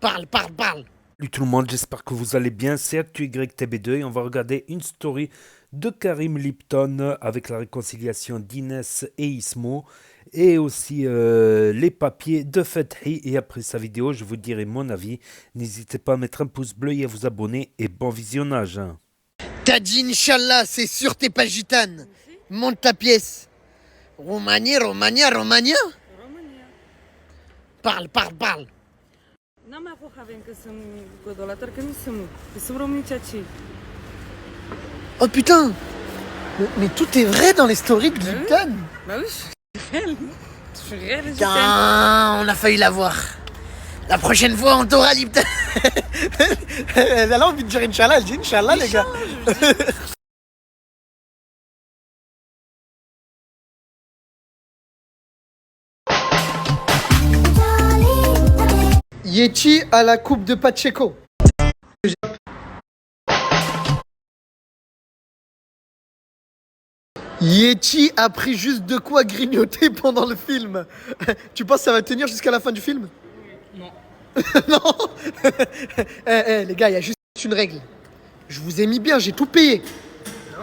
Parle, parle, parle. Salut tout le monde, j'espère que vous allez bien. C'est ActuYTB2 et on va regarder une story de Karim Lipton avec la réconciliation d'Inès et Ismo et aussi les papiers de Fethi. Et après sa vidéo, je vous dirai mon avis. N'hésitez pas à mettre un pouce bleu et à vous abonner et bon visionnage. T'as dit Inch'Allah, c'est sûr t'es pas gitane. Monte ta pièce. Roumanie, Romania. România. Parle, parle, parle. N-am mai apucat că sunt godolator, că nu sunt. Sunt românici. Oh putain. Mais tout est vrai dans les stories de Lipton. Bah oui, je suis réel. Je suis réel, je t'aime. Putain, on a failli l'avoir. La prochaine fois, on t'aura Lipton. Elle a envie de dire Inch'Allah, elle dit Inch'Allah, les gars. Yeti à la coupe de Pacheco. Yeti a pris juste de quoi grignoter pendant le film. Tu penses que ça va tenir jusqu'à la fin du film? Non. Non. Les gars, il y a juste une règle. Je vous ai mis bien, j'ai tout payé.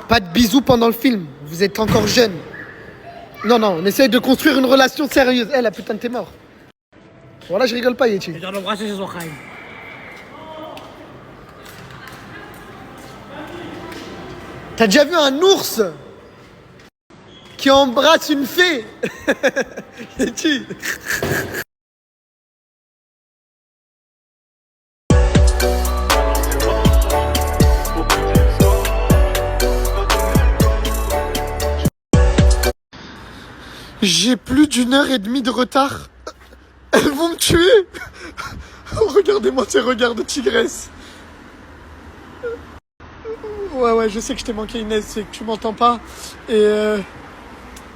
Pas de bisous pendant le film. Vous êtes encore jeune. Non, on essaye de construire une relation sérieuse. La putain, t'es mort. Voilà, je rigole pas, Yeti. Je dois l'embrasser sur son crâne. T'as déjà vu un ours qui embrasse une fée? Yeti. J'ai plus d'1h30 de retard. Elles vont me tuer. Regardez-moi ces regards de tigresse. Ouais, je sais que je t'ai manqué, Inès, c'est que tu m'entends pas. Et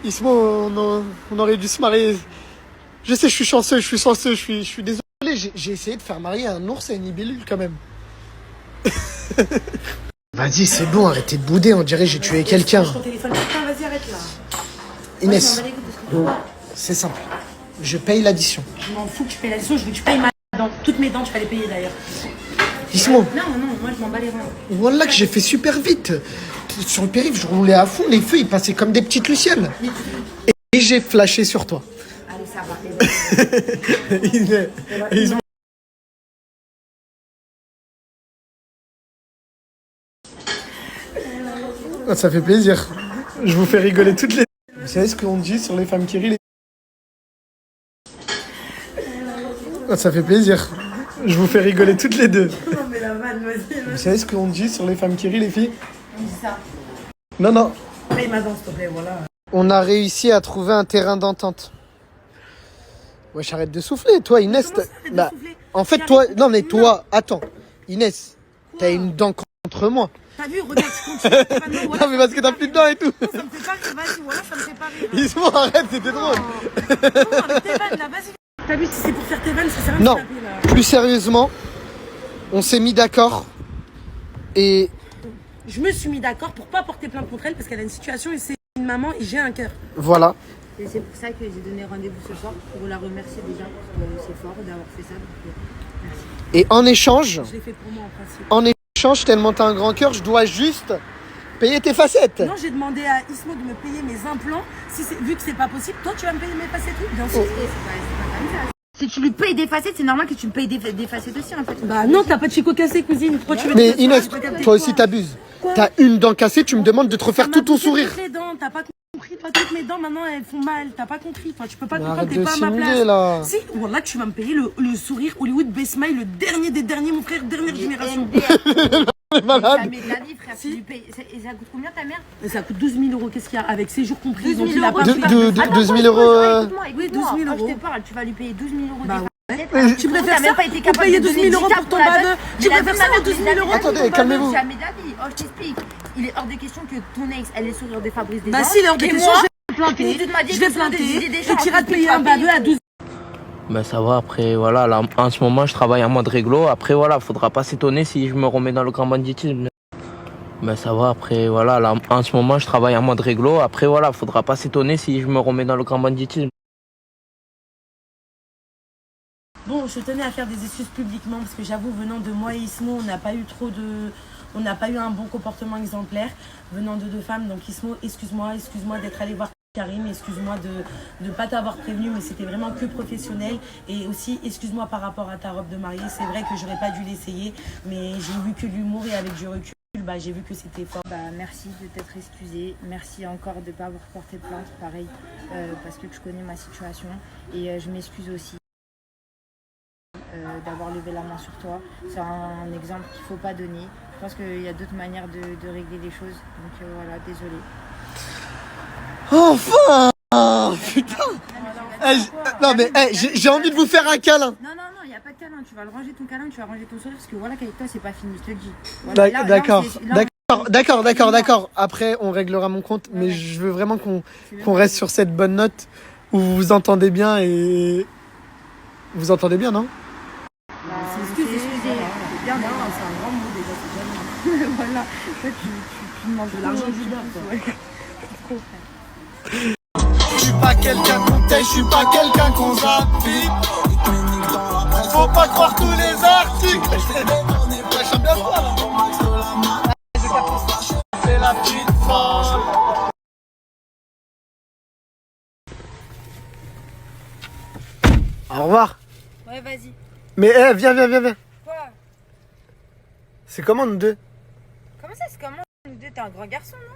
Ismo, on aurait dû se marier. Je sais, je suis chanceux, je suis désolé. J'ai essayé de faire marier un ours et une libellule quand même. Vas-y, c'est bon, arrêtez de bouder, on dirait que j'ai tué quelqu'un. Ton téléphone, putain, vas-y, arrête là. Inès, c'est simple. Je paye l'addition. Je m'en fous que tu payes l'addition, je veux que tu payes ma dent. Toutes mes dents, tu vas les payer d'ailleurs. Ismo, Non, moi je m'en bats les reins. voilà que j'ai fait super vite. Sur le périph', je roulais à fond, les feux ils passaient comme des petites lucioles. Et j'ai flashé sur toi. Allez, ça va. Ismo. Ah, ça fait plaisir. Je vous fais rigoler toutes les... Vous savez ce qu'on dit sur les femmes qui rient? Ah, ça fait plaisir. Je vous fais rigoler toutes les deux. Non, mais la vanne, vas-y. Vous savez ce qu'on dit sur les femmes qui rient, les filles? On dit ça. Non. Paye ma dent, s'il te plaît, voilà. On a réussi à trouver un terrain d'entente. Ouais, j'arrête de souffler. Toi, Inès... Comment ça, arrête de bah, souffler? en fait, J'ai toi... arrêté- Non, mais toi... Non. Attends. Inès, t'as une dent contre moi. T'as vu, regarde, je continue. T'es pas- non, voilà, Non, mais parce que t'as plus de dents et tout. Non, ça me fait pas rire, vas-y, voilà, ça me fait pas rire. Ismo, arrête, c'était drôle. Non, avec tes vannes, là, vas-y. T'as vu, si c'est pour faire tes vannes, ça sert à rien Non, de taper, là. plus sérieusement, on s'est mis d'accord et... Je me suis mis d'accord pour pas porter plainte contre elle parce qu'elle a une situation et c'est une maman et j'ai un cœur. Voilà. Et c'est pour ça que j'ai donné rendez-vous ce soir pour la remercier déjà parce que c'est fort d'avoir fait ça. Donc, merci. Et en échange, Je l'ai fait pour moi en principe. tellement t'as un grand cœur, je dois juste payer tes facettes. Non, j'ai demandé à Ismo de me payer mes implants. Vu que c'est pas possible, toi tu vas me payer mes facettes, oui, bien sûr. Et c'est pas comme ça. Si tu lui payes des facettes, c'est normal que tu me payes des facettes aussi en fait. Bah non, t'as pas de chico cassé, cousine. Pourquoi tu veux Mais te- Inès, J'ai pas capté. toi aussi t'abuses. Quoi? T'as une dent cassée, tu me demandes de te refaire Ça tout m'a ton bougé sourire. toutes les dents, t'as pas compris. Toi, toutes mes dents maintenant elles font mal. T'as pas compris. Enfin, tu peux pas Mais comprendre, arrête t'es de pas à ma simuler, place. là. Si, voilà, tu vas me payer le sourire Hollywood Best Smile, le dernier des derniers, mon frère, dernière génération. T'es malade. Jamais de la vie, frère. Si. Tu lui payes. Et ça coûte combien ta mère? Et ça coûte 12 000 euros, qu'est-ce qu'il y a avec séjour compris? 12 000 donc il a euros. pas De- pris. de- de- Attends, 12 000 pause, euros, Écoute-moi, oui, écoute-moi. 12 000 Quand je euros. te parle, tu vas lui payer 12 000 euros. Bah des facettes. ouais. Tu préfères T'as ça même pas été ou capable payer de 12 donner 000 euros 10 pour ton la baveux? meuf. Tu Mais la préfères meuf ça m'avait ou 12 000 donné la euros meuf. pour ton Attendez, baveux? calmez-vous. Jamais de la vie. Oh, je t'explique. Il est hors de question que ton ex, elle ait sourire de Fabrice des Bah gens. si, il est hors de Et question, moi, je vais planter. tu m'as dit Je vais que ce sont des planter idées des et gens, tu iras te tu payer vas un baveux à 12 Ben ça va, après voilà, là, en ce moment je travaille en mode réglo, après voilà, faudra pas s'étonner si je me remets dans le grand banditisme. Ben ça va, après voilà, là, en ce moment je travaille en mode réglo, après voilà, faudra pas s'étonner si je me remets dans le grand banditisme. Bon, je tenais à faire des excuses publiquement parce que j'avoue, venant de moi et Ismo, on n'a pas eu un bon comportement exemplaire venant de deux femmes. Donc Ismo, excuse-moi d'être allé voir Karim, excuse-moi de ne pas t'avoir prévenu, mais c'était vraiment que professionnel. Et aussi, excuse-moi par rapport à ta robe de mariée. C'est vrai que j'aurais pas dû l'essayer, mais j'ai vu que de l'humour et avec du recul, j'ai vu que c'était fort. Merci de t'être excusé. Merci encore de ne pas avoir porté plainte, pareil, parce que tu connais ma situation. Et je m'excuse aussi d'avoir levé la main sur toi. C'est un exemple qu'il ne faut pas donner. Je pense qu'il y a d'autres manières de régler les choses. Donc voilà, désolé. Enfin putain. Non mais j'ai envie de vous faire un câlin. Non, il n'y a pas de câlin. Tu vas le ranger ton câlin, tu vas ranger ton sourire. Parce que voilà qu'avec toi, c'est pas fini, je te le dis. Voilà, D'accord. Après, on réglera mon compte. Mais Ouais. je veux vraiment qu'on reste sur cette bonne note où vous vous entendez bien et... Vous entendez bien, non? C'est excusé. C'est bien, c'est un grand mot déjà, c'est jamais. Voilà. Toi, tu demandes De l'argent du beurre, quoi. Ouais. Je suis pas quelqu'un qu'on taille, je suis pas quelqu'un qu'on zappe. Faut pas croire tous les articles. J'aime bien ça. C'est la petite folle. Au revoir. Ouais, vas-y. Mais viens. Quoi? C'est comment nous deux? Comment ça, c'est comment? Nous deux, t'es un grand garçon, non?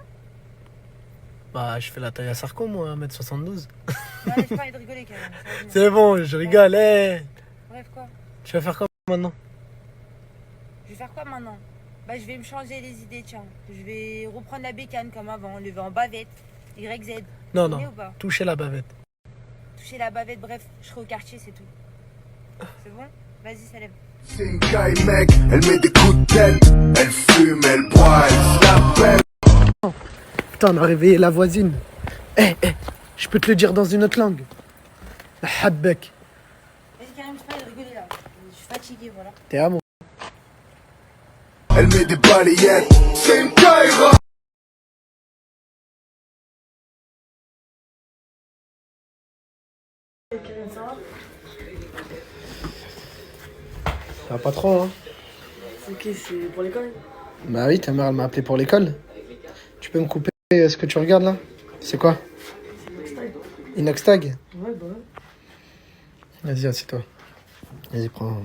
Bah, je fais la taille à Sarko, moi, 1m72. Non, laisse pas de rigoler, quand même. Ça va venir. C'est bon, je rigole. Bref, quoi? Tu vas faire quoi maintenant? Je vais faire quoi maintenant? Je vais me changer les idées, tiens. Je vais reprendre la bécane comme avant, lever en bavette, YZ. Non, Tu connais ou pas? toucher la bavette. Toucher la bavette, bref, je serai au quartier, c'est tout. C'est bon? Vas-y, ça lève. C'est une caille, mec. Elle met des coups de tête. Elle fume, elle boit, elle s'appelle. Putain, on a réveillé la voisine. Je peux te le dire dans une autre langue. Habbek. Vas-y, Karim, laisse pas de rigoler là. Je suis fatiguée, voilà. T'es à moi. Elle met des balayettes. C'est une caille. Ça va pas trop, hein? Ok, c'est pour l'école. Bah oui, ta mère, elle m'a appelé pour l'école. Tu peux me couper ce que tu regardes là? C'est quoi? Inoxtag? Ouais, bah ouais. Vas-y, assieds-toi. Vas-y, prends.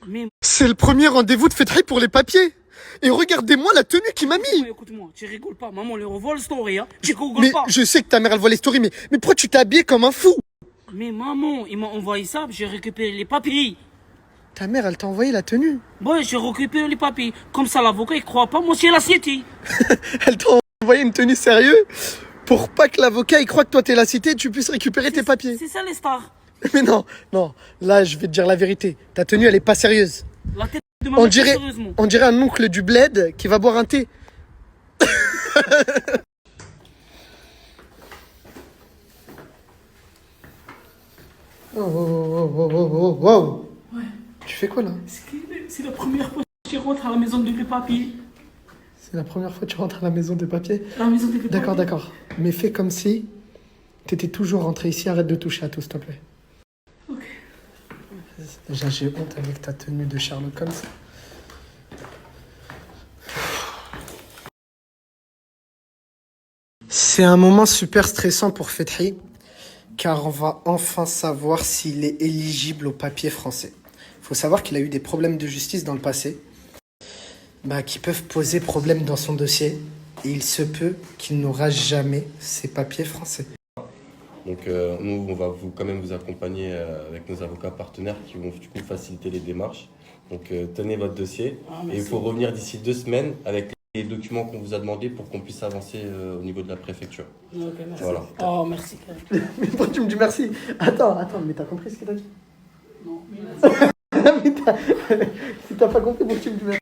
Mais C'est le premier rendez-vous de Fethi pour les papiers. Et regardez-moi la tenue qu'il m'a mis. écoute-moi, tu rigoles pas. Maman, elle revoit le story, hein. Tu rigoles Mais pas. je sais que ta mère, elle voit les stories, mais pourquoi tu t'es habillé comme un fou? Mais maman, il m'a envoyé ça, j'ai récupéré les papiers. Ta mère, elle t'a envoyé la tenue. Ouais, j'ai récupéré les papiers. Comme ça, l'avocat, il croit pas, moi, c'est la cité. Elle t'a envoyé une tenue sérieuse pour pas que l'avocat il croit que toi t'es la cité et tu puisses récupérer tes papiers. C'est ça, les stars. Mais non, là je vais te dire la vérité. Ta tenue elle est pas sérieuse. La tête de maman, sérieusement. On dirait un oncle du bled qui va boire un thé. Oh. Ouais. Tu fais quoi là? C'est la première fois que je rentre à la maison de mes papiers. C'est la première fois que tu rentres à la maison des papiers? À la maison de mes papiers. D'accord. Mais fais comme si t'étais toujours rentré ici. Arrête de toucher à tout, s'il te plaît. Ok. Déjà, j'ai honte avec ta tenue de Sherlock Holmes. C'est un moment super stressant pour Fethi, car on va enfin savoir s'il est éligible au papier français. Il faut savoir qu'il a eu des problèmes de justice dans le passé, qui peuvent poser problème dans son dossier, et il se peut qu'il n'aura jamais ses papiers français. Donc nous, on va quand même vous accompagner avec nos avocats partenaires qui vont du coup faciliter les démarches. Donc tenez votre dossier et il faut revenir d'ici 2 semaines avec les documents qu'on vous a demandés pour qu'on puisse avancer au niveau de la préfecture. Ok, merci. Voilà. Oh, merci. Mais pourquoi tu me dis merci? Attends, mais t'as compris ce qu'il a dit? Non, mais... Si t'as pas compris, pourquoi tu me dis merci?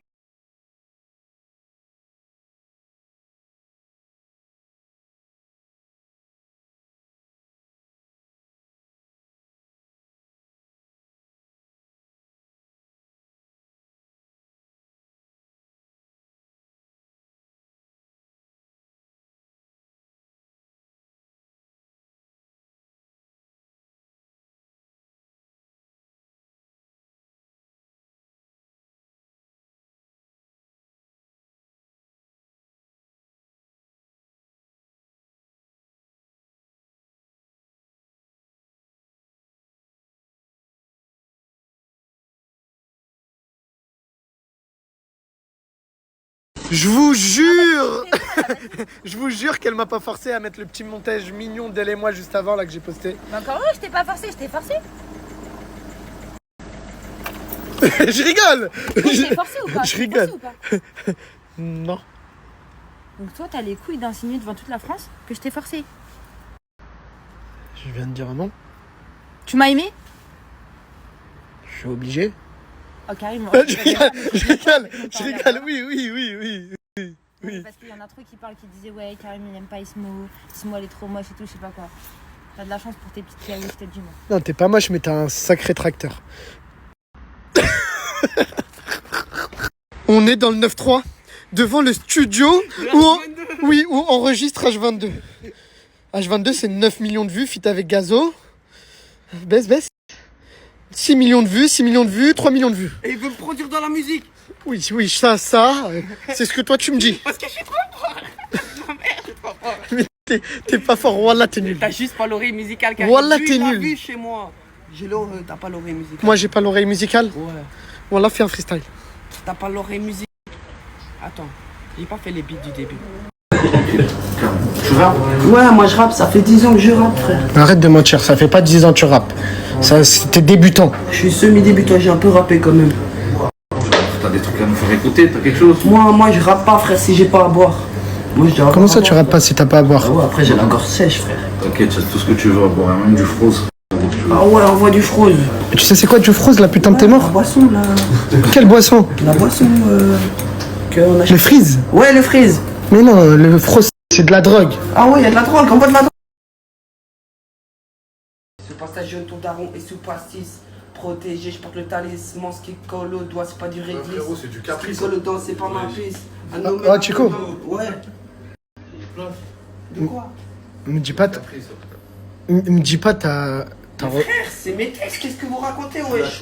Je vous jure je vous jure qu'elle m'a pas forcé à mettre le petit montage mignon d'elle et moi juste avant là que j'ai posté. Mais encore je t'ai pas forcé, je t'ai forcé. Je rigole. Je t'ai forcé ou pas? Je t'ai rigole. forcé ou pas? Non. Donc toi, t'as les couilles d'insinuer devant toute la France que je t'ai forcé. Je viens de dire non. Tu m'as aimé? Je suis obligé. Oh, carrément. Je rigole. Oui. Oui. Parce qu'il y en a trop qui parlent, qui disaient ouais, Karim il aime pas Ismo, Ismo elle est trop moche et tout, je sais pas quoi. T'as de la chance pour tes petites kiaouis, je te dis moi. Non, t'es pas moche, mais t'as un sacré tracteur. On est dans le 9-3, devant le studio où où on enregistre H22. H22, c'est 9 millions de vues, fit avec Gazo. Baisse. 6 millions de vues, 3 millions de vues. Et il veut me produire dans la musique. Oui, ça, c'est ce que toi tu me dis. Parce que je suis trop fort. Merde, je suis trop fort. Mais t'es pas fort, Wallah, t'es nul. T'as juste pas l'oreille musicale. Karim. Wallah, Lui, t'es il l'a nul. vu chez moi. T'as pas l'oreille musicale. Moi, j'ai pas l'oreille musicale. Ouais. Wallah, fais un freestyle. T'as pas l'oreille musicale. Attends, j'ai pas fait les beats du début. Tu rappes? Ouais, moi je rappe, ça fait 10 ans que je rappe, frère. Arrête de mentir, ça fait pas 10 ans que tu rappes. Ça, c'était débutant. Je suis semi-débutant, j'ai un peu rappé quand même. T'as des trucs à nous faire écouter, t'as quelque chose? Moi je rappe pas, frère, si j'ai pas à boire. Moi, je dois Comment avoir ça, à tu boire. rappes pas si t'as pas à boire? Ah ouais, après j'ai la gorge sèche, frère. T'inquiète, c'est tout ce que tu veux à boire, même du froze. Ah ouais, envoie du froze. Tu sais c'est quoi du froze, la putain de t'es La mort? boisson, là. Quelle boisson? La boisson qu'on achète. Le freeze? Ouais, le freeze. Mais non, le froze, c'est de la drogue. Ah ouais, y'a de la drogue, envoie de la drogue. Ce passage jeune, ton daron et sous pastis. Protégé, je porte le talisman, ce qui colle au doigt, c'est pas du réglisse. c'est du Ce qui colle au doigt, c'est pas ma piste. Ah, Chico. Ouais. De quoi? Me dis pas, me dis pas, t'as Frère, c'est mes textes, qu'est-ce que vous racontez, wesh?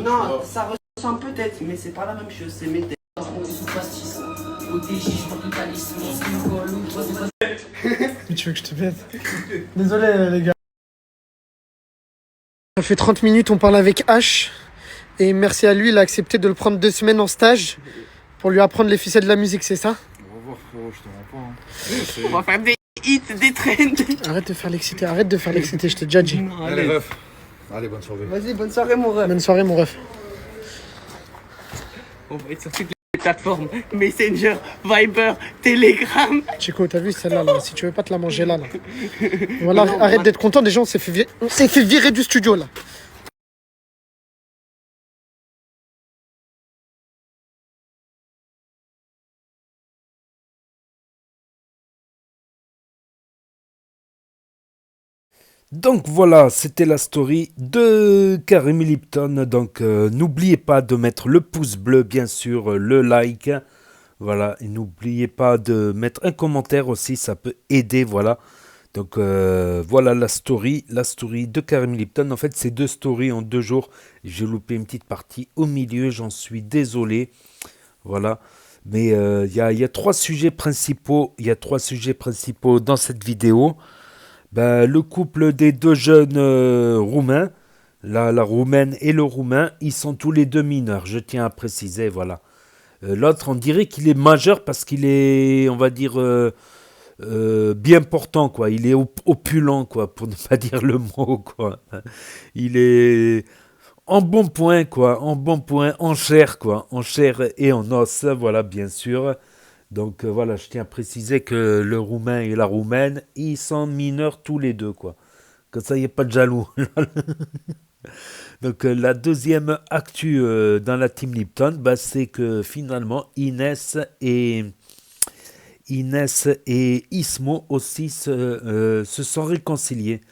Non, ça ressemble peut-être, mais c'est pas la même chose, c'est mes textes. Mais tu veux que je te pète? Désolé les gars. Ça fait 30 minutes, on parle avec H. Et merci à lui, il a accepté de le prendre 2 semaines en stage pour lui apprendre les ficelles de la musique, c'est ça? On va voir, frérot, je te rends pas. On va faire des hits, des trends. Arrête de faire l'exciter, je t'ai déjà dit. Non, Allez, ref. Allez, bonne soirée. Vas-y, bonne soirée, mon ref. Bonne soirée mon ref. On va être sur toutes les plateformes. Messenger, Viber, Telegram. Chico, t'as vu celle-là, là, si tu veux pas te la manger là. Voilà, arrête d'être content, déjà on s'est fait virer du studio là. Donc voilà, c'était la story de Karim Lipton. Donc n'oubliez pas de mettre le pouce bleu, bien sûr, le like. Voilà, et n'oubliez pas de mettre un commentaire aussi, ça peut aider, voilà. Donc voilà la story de Karim Lipton. En fait, c'est 2 stories en 2 jours. J'ai loupé une petite partie au milieu, j'en suis désolé. Voilà. Mais il y a 3 sujets principaux. Il y a 3 sujets principaux dans cette vidéo. Ben, le couple des 2 jeunes roumains, la roumaine et le roumain, ils sont tous les 2 mineurs, je tiens à préciser, voilà. L'autre, on dirait qu'il est majeur parce qu'il est, on va dire, bien portant, quoi. Il est opulent, quoi, pour ne pas dire le mot, quoi. Il est en bon point, quoi, en chair, quoi, en chair et en os, voilà, bien sûr. Donc voilà, je tiens à préciser que le roumain et la roumaine, ils sont mineurs tous les 2, quoi. Comme ça, il n'y a pas de jaloux. Donc la deuxième actu dans la team Lipton, bah, c'est que finalement Inès et Ismo aussi se sont réconciliés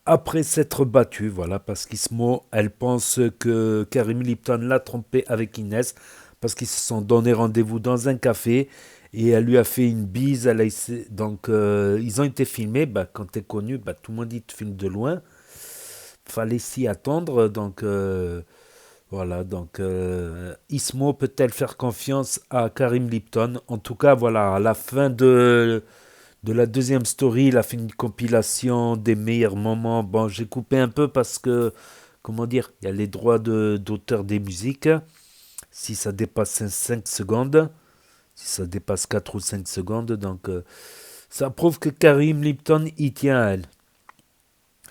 après s'être battus, voilà, parce qu'Ismo, elle pense que Karim Lipton l'a trompé avec Inès, parce qu'ils se sont donné rendez-vous dans un café, et elle lui a fait une bise, donc ils ont été filmés, bah, quand t'es connu, bah, tout le monde dit te filme de loin, fallait s'y attendre, donc voilà, donc Ismo peut-elle faire confiance à Karim Lipton? En tout cas, voilà, à la fin de la deuxième story, il a fait une compilation des meilleurs moments. Bon, j'ai coupé un peu parce que, comment dire, il y a les droits d'auteur des musiques. Si ça dépasse 5 secondes, si ça dépasse 4 ou 5 secondes. Donc ça prouve que Karim Lipton y tient à elle.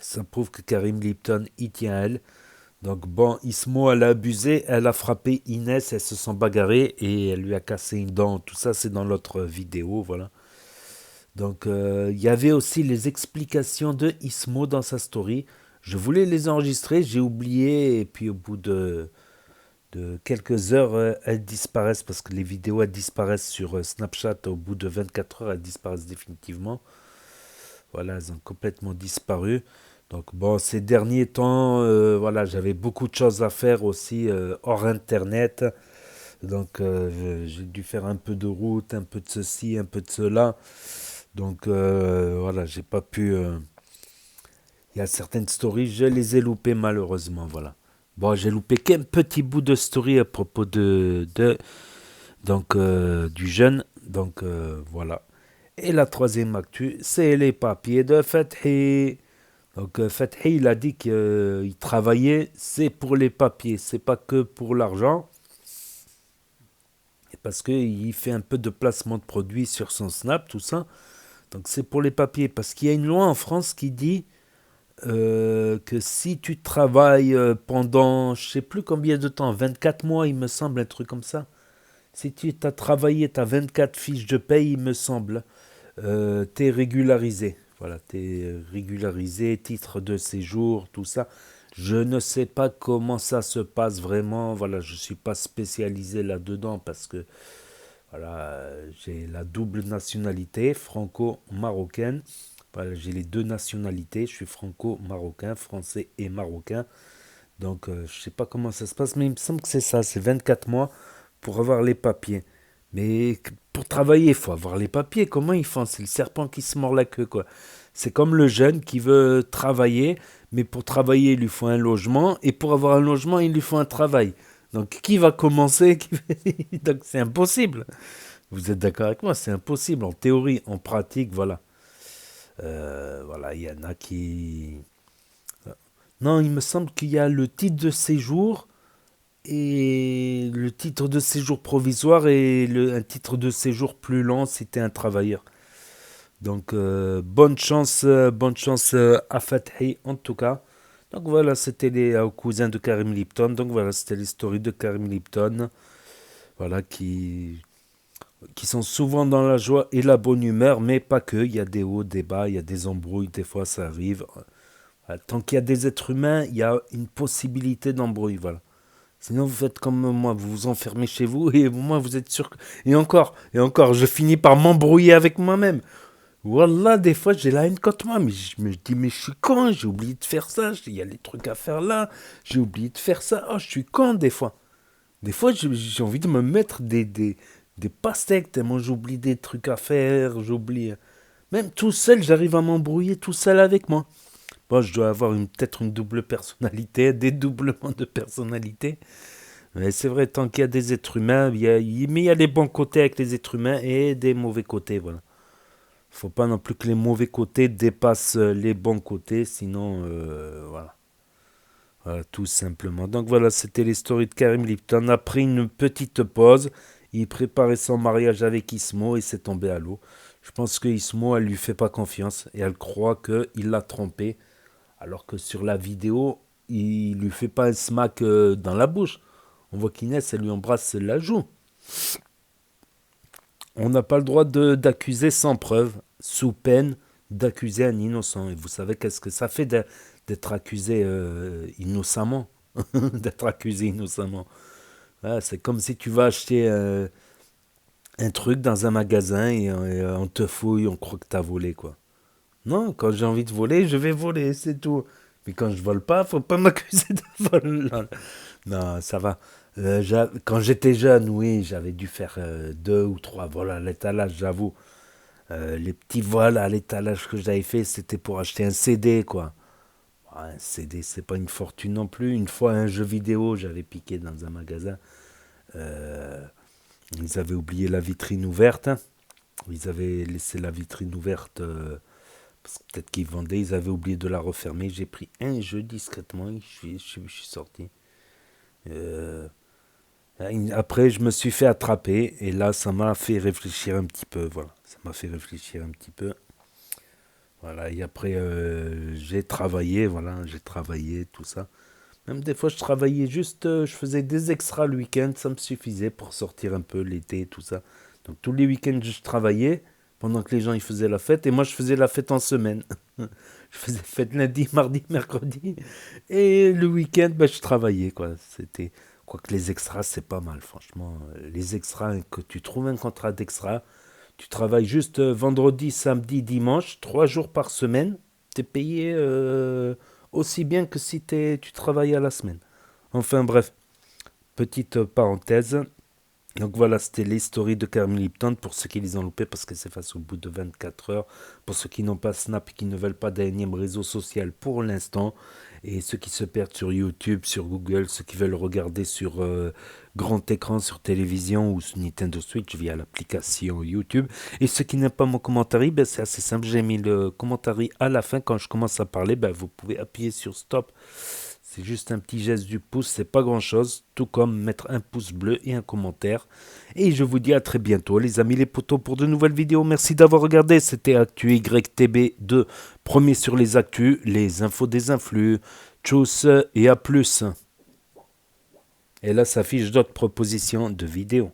Ça prouve que Karim Lipton y tient à elle. Donc bon, Ismo, elle a abusé, elle a frappé Inès, elles se sont bagarrées et elle lui a cassé une dent. Tout ça, c'est dans l'autre vidéo, voilà. Donc il y avait aussi les explications de Ismo dans sa story. Je voulais les enregistrer, j'ai oublié, et puis au bout de quelques heures, elles disparaissent, parce que les vidéos, elles disparaissent sur Snapchat. Au bout de 24 heures, elles disparaissent définitivement. Voilà, elles ont complètement disparu. Donc bon, ces derniers temps, voilà, j'avais beaucoup de choses à faire aussi hors Internet. Donc j'ai dû faire un peu de route, un peu de ceci, un peu de cela. Donc voilà, j'ai pas pu... Il y a certaines stories, je les ai loupées malheureusement, voilà. Bon, j'ai loupé qu'un petit bout de story à propos donc, du jeune. Donc voilà. Et la troisième actu, c'est les papiers de Fethi. Donc Fethi, il a dit qu'il travaillait, c'est pour les papiers, c'est pas que pour l'argent. Parce qu'il fait un peu de placement de produits sur son Snap, tout ça. Donc c'est pour les papiers. Parce qu'il y a une loi en France qui dit que si tu travailles pendant, je sais plus combien de temps, 24 mois, il me semble, un truc comme ça. Si tu as travaillé, tu as 24 fiches de paye, il me semble, tu es régularisé. Voilà, tu es régularisé, titre de séjour, tout ça. Je ne sais pas comment ça se passe vraiment. Voilà, je ne suis pas spécialisé là-dedans parce que voilà, j'ai la double nationalité, franco-marocaine. Voilà, j'ai les deux nationalités, je suis franco-marocain, français et marocain. Donc je ne sais pas comment ça se passe, mais il me semble que c'est ça, c'est 24 mois pour avoir les papiers. Mais pour travailler, il faut avoir les papiers. Comment ils font? C'est le serpent qui se mord la queue, quoi. C'est comme le jeune qui veut travailler, mais pour travailler, il lui faut un logement, et pour avoir un logement, il lui faut un travail. Donc qui va commencer? Donc c'est impossible. Vous êtes d'accord avec moi? C'est impossible en théorie, en pratique, voilà. Voilà, il y en a qui... Non, il me semble qu'il y a le titre de séjour et le titre de séjour provisoire et un titre de séjour plus long si tu es un travailleur. Donc bonne chance à Fathi en tout cas. Donc voilà, c'était les cousins de Karim Lipton. Donc voilà, c'était l'histoire de Karim Lipton. Voilà, qui sont souvent dans la joie et la bonne humeur, mais pas que. Il y a des hauts, des bas, il y a des embrouilles, des fois ça arrive. Voilà, tant qu'il y a des êtres humains, il y a une possibilité d'embrouille. Voilà. Sinon, vous faites comme moi, vous vous enfermez chez vous et moi, vous êtes sûr. Et encore, je finis par m'embrouiller avec moi-même. Wallah, des fois, j'ai la haine contre moi, mais je me dis, mais je suis con, j'ai oublié de faire ça, il y a des trucs à faire là, j'ai oublié de faire ça, oh, je suis con des fois. Des fois, j'ai envie de me mettre des pastèques, tellement j'oublie des trucs à faire, j'oublie... Même tout seul, j'arrive à m'embrouiller tout seul avec moi. Bon, je dois avoir peut-être une double personnalité, des doublements de personnalité. Mais c'est vrai, tant qu'il y a des êtres humains, mais il y a les bons côtés avec les êtres humains et des mauvais côtés, voilà. Faut pas non plus que les mauvais côtés dépassent les bons côtés, sinon, voilà. Voilà, tout simplement. Donc voilà, c'était les stories de Karim Lipton. Après une petite pause, il préparait son mariage avec Ismo et c'est tombé à l'eau. Je pense que Ismo, elle lui fait pas confiance et elle croit qu'il l'a trompé. Alors que sur la vidéo, il lui fait pas un smack dans la bouche. On voit qu'Inès, elle lui embrasse la joue. On n'a pas le droit d'accuser sans preuve, sous peine d'accuser un innocent. Et vous savez qu'est-ce que ça fait d'être accusé innocemment. D'être accusé innocemment. Voilà, c'est comme si tu vas acheter un truc dans un magasin et on te fouille, on croit que tu as volé, quoi. Non, quand j'ai envie de voler, je vais voler, c'est tout. Mais quand je vole pas, faut pas m'accuser de vol. Non, non, ça va. Quand j'étais jeune, oui, j'avais dû faire 2 ou 3 vols à l'étalage, j'avoue. Les petits vols à l'étalage que j'avais fait, c'était pour acheter un CD, quoi. Ouais, un CD, c'est pas une fortune non plus. Une fois, un jeu vidéo, j'avais piqué dans un magasin. Ils avaient oublié la vitrine ouverte. Ils avaient laissé la vitrine ouverte... parce que peut-être qu'ils vendaient, ils avaient oublié de la refermer. J'ai pris un jeu discrètement, je suis sorti. Après, je me suis fait attraper et là, ça m'a fait réfléchir un petit peu. Voilà, ça m'a fait réfléchir un petit peu. Voilà, et après, j'ai travaillé, voilà, j'ai travaillé, tout ça. Même des fois, je travaillais juste, je faisais des extras le week-end, ça me suffisait pour sortir un peu l'été, tout ça. Donc tous les week-ends, je travaillais pendant que les gens ils faisaient la fête et moi, je faisais la fête en semaine. Je faisais fête lundi, mardi, mercredi et le week-end, ben, je travaillais, quoi. C'était, quoique les extras, c'est pas mal, franchement. Les extras, que tu trouves un contrat d'extra, tu travailles juste vendredi, samedi, dimanche, 3 jours par semaine, tu es payé aussi bien que si tu travailles à la semaine. Enfin bref, petite parenthèse. Donc voilà, c'était les stories de Karim Lipton pour ceux qui les ont loupés parce que c'est face au bout de 24 heures. Pour ceux qui n'ont pas Snap et qui ne veulent pas d'un énième réseau social pour l'instant. Et ceux qui se perdent sur YouTube, sur Google, ceux qui veulent regarder sur grand écran, sur télévision ou sur Nintendo Switch via l'application YouTube. Et ceux qui n'aiment pas mon commentaire, ben c'est assez simple. J'ai mis le commentaire à la fin. Quand je commence à parler, ben vous pouvez appuyer sur stop. C'est juste un petit geste du pouce, c'est pas grand chose, tout comme mettre un pouce bleu et un commentaire. Et je vous dis à très bientôt les amis les potos pour de nouvelles vidéos. Merci d'avoir regardé, c'était Actu YTB2, premier sur les actus, les infos des influx. Tchuss et à plus. Et là s'affiche d'autres propositions de vidéos.